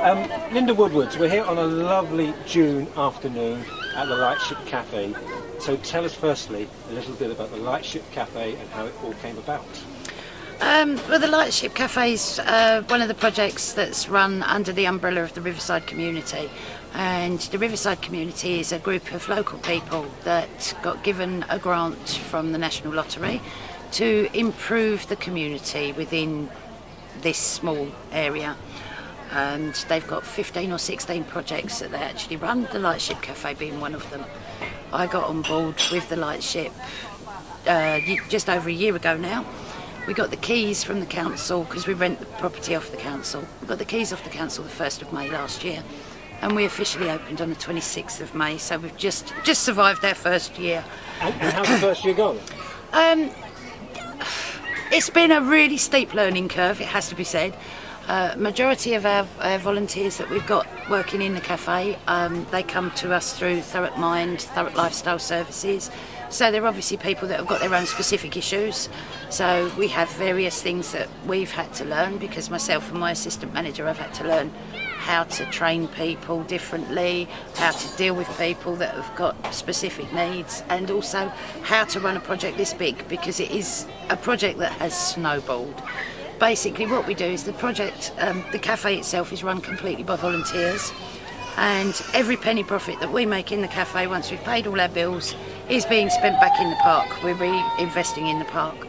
Linda Woodwards, we're here on a lovely June afternoon at the Lightship Cafe. So tell us firstly a little bit about the Lightship Cafe and how it all came about. Well, the Lightship Cafe is one of the projects that's run under the umbrella of the Riverside community. And the Riverside community is a group of local people that got given a grant from the National Lottery to improve the community within this small area. And they've got 15 or 16 projects that they actually run, the Lightship Cafe being one of them. I got on board with the Lightship just over a year ago now. We got the keys from the council because we rent the property off the council. We got the keys off the council the 1st of May last year, and we officially opened on the 26th of May, so we've just survived our first year. And how's the first year gone? It's been a really steep learning curve, it has to be said. Majority of our volunteers that we've got working in the cafe, they come to us through Thurrock Mind, Thurrock Lifestyle Services. So they're obviously people that have got their own specific issues. So we have various things that we've had to learn, because myself and my assistant manager have had to learn how to train people differently, how to deal with people that have got specific needs, and also how to run a project this big, because it is a project that has snowballed. Basically what we do is the project, the cafe itself is run completely by volunteers, and every penny profit that we make in the cafe, once we've paid all our bills, is being spent back in the park. We're reinvesting in the park.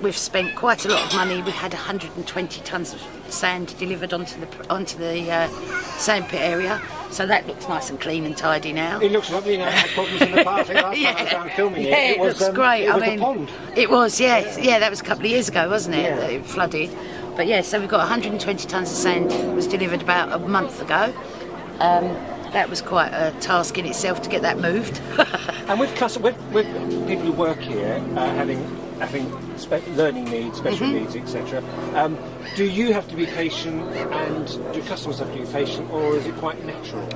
We've spent quite a lot of money. We had 120 tonnes of sand delivered onto the sand pit area, so that looks nice and clean and tidy now. It looks lovely now. I had problems in the past. Last time I was down filming it. It was great. It was a pond. It was, yeah. That was a couple of years ago, wasn't it? Yeah. That it flooded. But yeah, so we've got 120 tonnes of sand. It was delivered about a month ago. That was quite a task in itself to get that moved. And with people who work here, having learning needs, special needs, etc., do you have to be patient, and do customers have to be patient, or is it quite natural?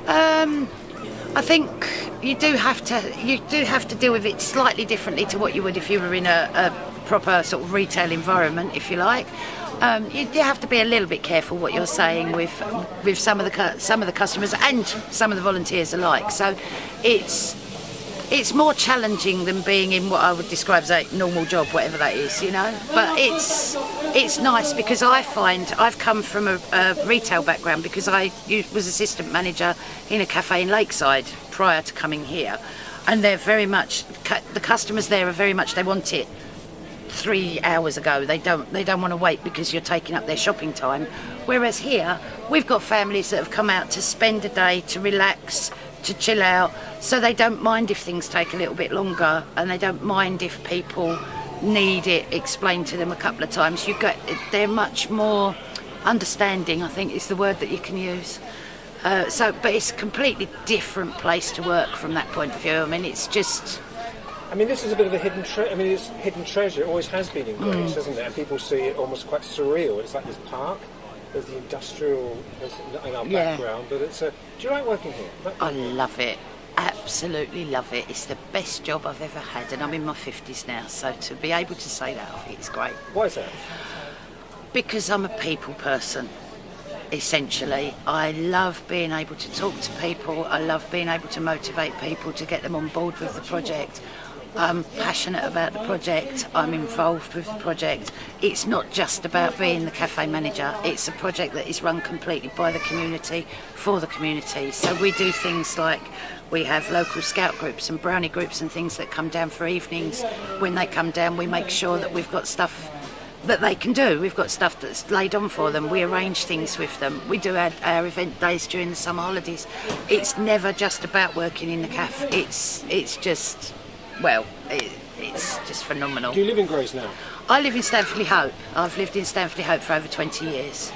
I think you do have to deal with it slightly differently to what you would if you were in a proper sort of retail environment, if you like. You have to be a little bit careful what you're saying with some of the customers and some of the volunteers alike. So it's more challenging than being in what I would describe as a normal job, whatever that is, you know. But it's nice, because I find I've come from a retail background, because I was assistant manager in a cafe in Lakeside prior to coming here, and they're very much, the customers there are very much, they want it 3 hours ago. They don't want to wait because you're taking up their shopping time. Whereas here, we've got families that have come out to spend a day, to relax, to chill out, so they don't mind if things take a little bit longer, and they don't mind if people need it explained to them a couple of times. They're much more understanding, I think is the word that you can use. But it's a completely different place to work from that point of view. I mean, it's just... I mean, this is a bit of a hidden treasure. I mean, it's hidden treasure. It always has been in Grace, hasn't it? And people see it almost quite surreal. It's like this park. There's the industrial in our background, but it's. Do you like working here? I love it. Absolutely love it. It's the best job I've ever had, and I'm in my 50s now, so to be able to say that, I think it's great. Why is that? Because I'm a people person. Essentially, I love being able to talk to people. I love being able to motivate people to get them on board with the project. I'm passionate about the project. I'm involved with the project. It's not just about being the cafe manager. It's a project that is run completely by the community, for the community. So we do things like, we have local scout groups and brownie groups and things that come down for evenings. When they come down, we make sure that we've got stuff that they can do. We've got stuff that's laid on for them. We arrange things with them. We do our event days during the summer holidays. It's never just about working in the cafe. It's just... Well, it's just phenomenal. Do you live in Grays now? I live in Stanford-le-Hope. I've lived in Stanford-le-Hope for over 20 years.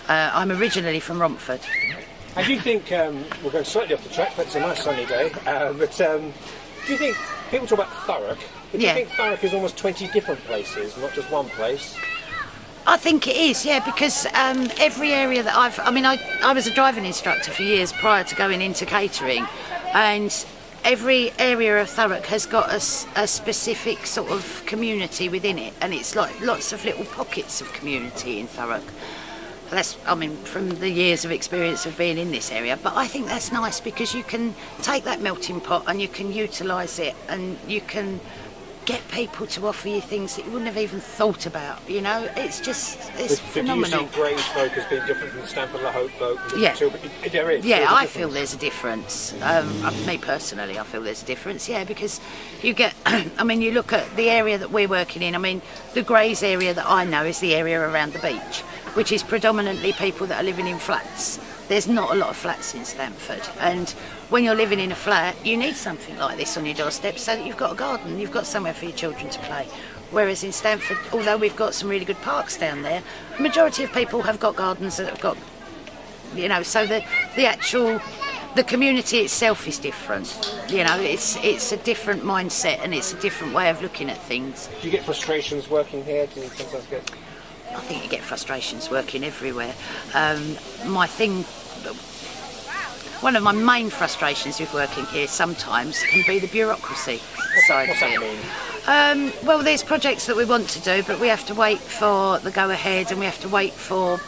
I'm originally from Romford. I do think, we're going slightly off the track, but it's a nice sunny day, but do you think, people talk about Thurrock, but do you think Thurrock is almost 20 different places, not just one place? I think it is, yeah, because every area that I was a driving instructor for years prior to going into catering, and every area of Thurrock has got a specific sort of community within it, and it's like lots of little pockets of community in Thurrock. That's, I mean, from the years of experience of being in this area, but I think that's nice because you can take that melting pot and you can utilise it, and you can get people to offer you things that you wouldn't have even thought about, you know. It's phenomenal. Do you see Grays folk as being different from Stamford La Hope folk? Yeah. There is. Yeah, I feel there's a difference. Me personally, I feel there's a difference, yeah, because you get, I mean, you look at the area that we're working in, I mean, the Grays area that I know is the area around the beach, which is predominantly people that are living in flats. There's not a lot of flats in Stamford, and when you're living in a flat, you need something like this on your doorstep so that you've got a garden, you've got somewhere for your children to play. Whereas in Stamford, although we've got some really good parks down there, the majority of people have got gardens that have got, you know, so the community itself is different. You know, it's a different mindset and it's a different way of looking at things. Do you get frustrations working here? Do you sometimes get... I think you get frustrations working everywhere. One of my main frustrations with working here sometimes can be the bureaucracy side of it. Well, there's projects that we want to do, but we have to wait for the go-ahead, and we have to wait for,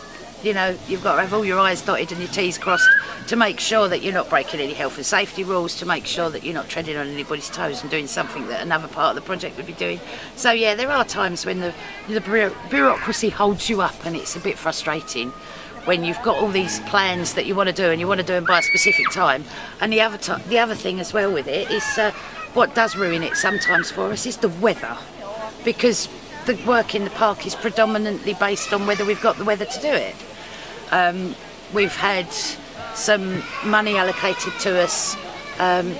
you know, you've got to have all your I's dotted and your T's crossed to make sure that you're not breaking any health and safety rules, to make sure that you're not treading on anybody's toes and doing something that another part of the project would be doing. So yeah, there are times when the bureaucracy holds you up, and it's a bit frustrating when you've got all these plans that you want to do and you want to do them by a specific time. And the other thing as well with it is what does ruin it sometimes for us is the weather, because the work in the park is predominantly based on whether we've got the weather to do it. We've had some money allocated to us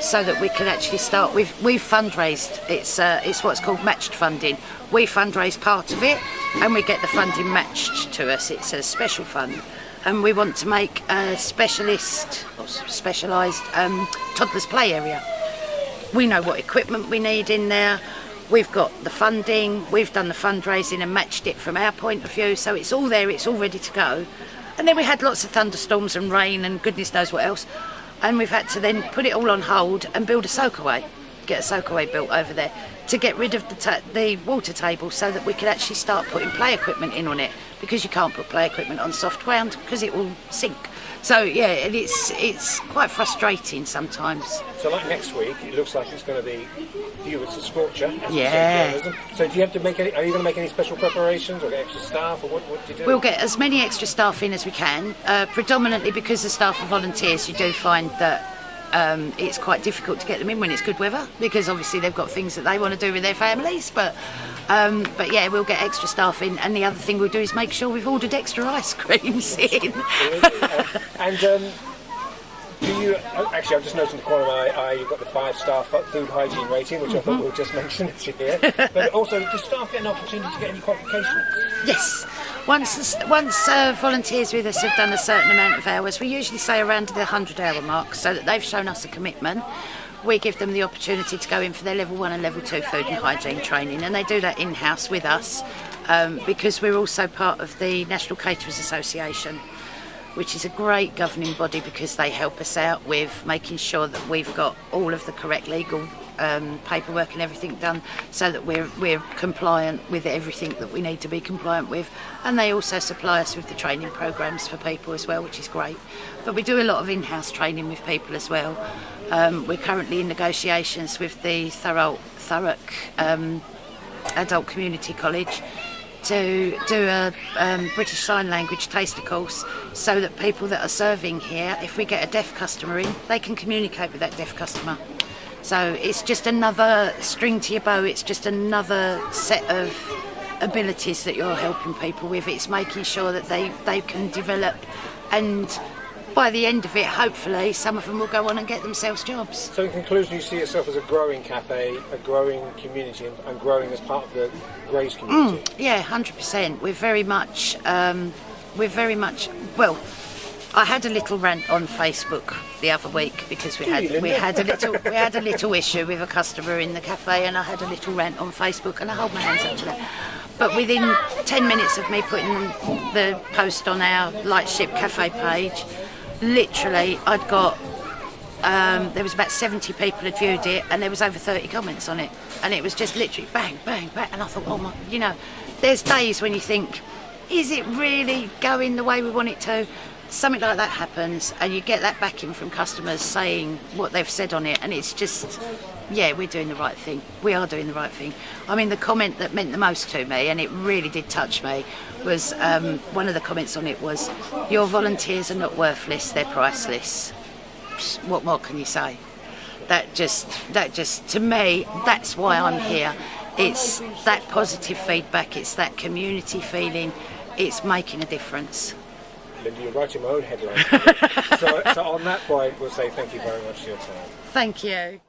so that we can actually start. We've fundraised. It's what's called matched funding. We fundraise part of it, and we get the funding matched to us. It's a special fund, and we want to make a specialised toddlers play area. We know what equipment we need in there. We've got the funding. We've done the fundraising and matched it from our point of view. So it's all there. It's all ready to go. And then we had lots of thunderstorms and rain and goodness knows what else. And we've had to then put it all on hold and build a soakaway, get a soakaway built over there to get rid of the water table so that we could actually start putting play equipment in on it, because you can't put play equipment on soft ground because it will sink. So yeah, it's quite frustrating sometimes. So like next week, it looks like it's going to be it's a scorcher. Yeah. So do you have to make any? Are you going to make any special preparations or get extra staff, or what do you do? We'll get as many extra staff in as we can. Predominantly because the staff are volunteers, you do find that it's quite difficult to get them in when it's good weather, because obviously they've got things that they want to do with their families. But yeah, we'll get extra staff in, and the other thing we'll do is make sure we've ordered extra ice creams in. Do you actually? I've just noticed in the corner of my eye you've got the 5-star food hygiene rating, which I thought we'll just mention it here. But also, do staff get an opportunity to get any qualifications? Yes. Once volunteers with us have done a certain amount of hours, we usually say around the 100-hour mark, so that they've shown us a commitment. We give them the opportunity to go in for their level 1 and level 2 food and hygiene training, and they do that in-house with us because we're also part of the National Caterers Association, which is a great governing body because they help us out with making sure that we've got all of the correct legal paperwork and everything done, so that we're compliant with everything that we need to be compliant with. And they also supply us with the training programs for people as well, which is great. But we do a lot of in-house training with people as well. We're currently in negotiations with the Thurrock Adult Community College to do a British Sign Language taster course, so that people that are serving here, if we get a deaf customer in, they can communicate with that deaf customer. So it's just another string to your bow, it's just another set of abilities that you're helping people with. It's making sure that they can develop, and by the end of it, hopefully, some of them will go on and get themselves jobs. So in conclusion, you see yourself as a growing cafe, a growing community, and growing as part of the Grays community? Yeah, 100%. We're very much, well, I had a little rant on Facebook the other week because we had a little issue with a customer in the cafe, and I had a little rant on Facebook, and I hold my hands up to that. But within 10 minutes of me putting the post on our Lightship Cafe page, literally I'd got there was about 70 people had viewed it, and there was over 30 comments on it, and it was just literally bang, bang, bang, and I thought, oh my, you know, there's days when you think, is it really going the way we want it to? Something like that happens, and you get that backing from customers saying what they've said on it, and it's just, yeah, we're doing the right thing. We are doing the right thing. I mean, the comment that meant the most to me, and it really did touch me, was one of the comments on it was, your volunteers are not worthless, they're priceless. What more can you say? That just, to me, that's why I'm here. It's that positive feedback, it's that community feeling, it's making a difference. Linda, you're writing my own headline. So on that point, we'll say thank you very much for your time. Thank you.